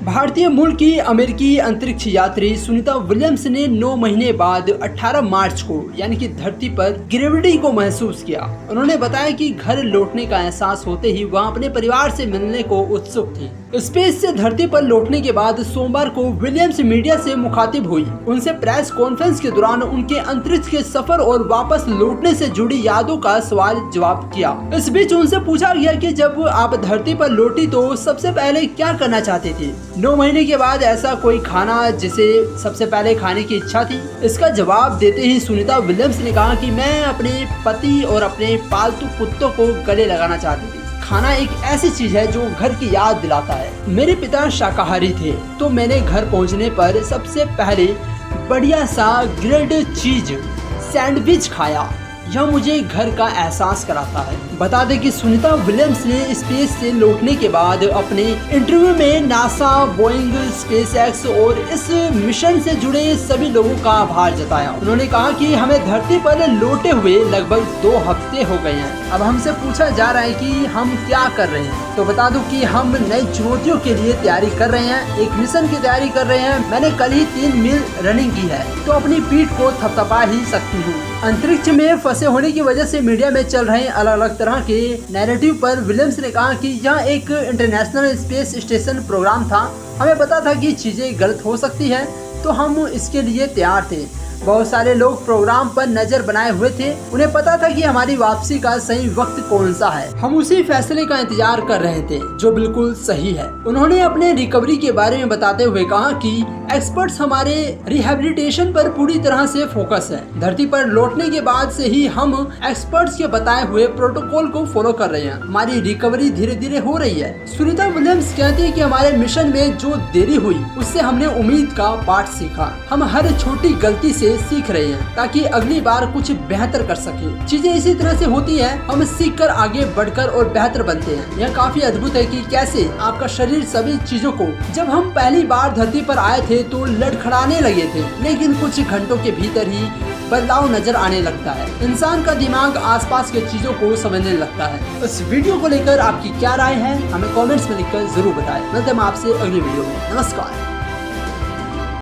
भारतीय मूल की अमेरिकी अंतरिक्ष यात्री सुनीता विलियम्स ने 9 महीने बाद 18 मार्च को यानी कि धरती पर ग्रेविटी को महसूस किया। उन्होंने बताया कि घर लौटने का एहसास होते ही वह अपने परिवार से मिलने को उत्सुक थी। स्पेस से धरती पर लौटने के बाद सोमवार को विलियम्स मीडिया से मुखातिब हुई। उनसे प्रेस कॉन्फ्रेंस के दौरान उनके अंतरिक्ष के सफर और वापस लौटने से जुड़ी यादों का सवाल जवाब किया। इस बीच उनसे पूछा गया कि जब आप धरती पर लौटी तो सबसे पहले क्या करना चाहती थी। 9 महीने के बाद ऐसा कोई खाना जिसे सबसे पहले खाने की इच्छा थी। इसका जवाब देते ही सुनीता विलियम्स ने कहा कि मैं अपने पति और अपने पालतू कुत्तों को गले लगाना चाहती थी। खाना एक ऐसी चीज है जो घर की याद दिलाता है। मेरे पिता शाकाहारी थे तो मैंने घर पहुंचने पर सबसे पहले बढ़िया सा ग्रिल्ड चीज सैंडविच खाया। यह मुझे घर का एहसास कराता है। बता दें कि सुनीता विलियम्स ने स्पेस से लौटने के बाद अपने इंटरव्यू में नासा, बोइंग, स्पेसएक्स और इस मिशन से जुड़े सभी लोगों का आभार जताया। उन्होंने कहा कि हमें धरती पर लौटे हुए लगभग 2 हफ्ते हो गए हैं। अब हमसे पूछा जा रहा है कि हम क्या कर रहे हैं, तो बता दूं कि हम नई चुनौतियों के लिए तैयारी कर रहे हैं, एक मिशन की तैयारी कर रहे हैं। मैंने कल ही 3 मील रनिंग की है तो अपनी पीठ को थपथपा ही सकती हूँ। अंतरिक्ष में फंसे होने की वजह से मीडिया में चल रहे अलग अलग तरह के नैरेटिव पर विलियम्स ने कहा कि यह एक इंटरनेशनल स्पेस स्टेशन प्रोग्राम था। हमें पता था कि चीजें गलत हो सकती है तो हम इसके लिए तैयार थे। बहुत सारे लोग प्रोग्राम पर नजर बनाए हुए थे। उन्हें पता था कि हमारी वापसी का सही वक्त कौन सा है। हम उसी फैसले का इंतजार कर रहे थे जो बिल्कुल सही है। उन्होंने अपने रिकवरी के बारे में बताते हुए कहा कि एक्सपर्ट्स हमारे रिहेबिलिटेशन पर पूरी तरह से फोकस है। धरती पर लौटने के बाद से ही हम एक्सपर्ट्स के बताए हुए प्रोटोकॉल को फॉलो कर रहे हैं। हमारी रिकवरी धीरे धीरे हो रही है। सुनीता विलियम्स कहती है कि हमारे मिशन में जो देरी हुई उससे हमने उम्मीद का पाठ सीखा। हम हर छोटी गलती से सीख रहे हैं ताकि अगली बार कुछ बेहतर कर सके। चीजें इसी तरह से होती हैं, हम सीखकर आगे बढ़कर और बेहतर बनते हैं। यह काफी अद्भुत है कि कैसे आपका शरीर सभी चीजों को, जब हम पहली बार धरती पर आए थे तो लड़खड़ाने लगे थे, लेकिन कुछ घंटों के भीतर ही बदलाव नजर आने लगता है। इंसान का दिमाग आसपास के चीजों को समझने लगता है। इस वीडियो को लेकर आपकी क्या राय है हमें कमेंट्स में लिखकर जरूर बताएं। मिलते हैं आपसे अगली वीडियो में। नमस्कार।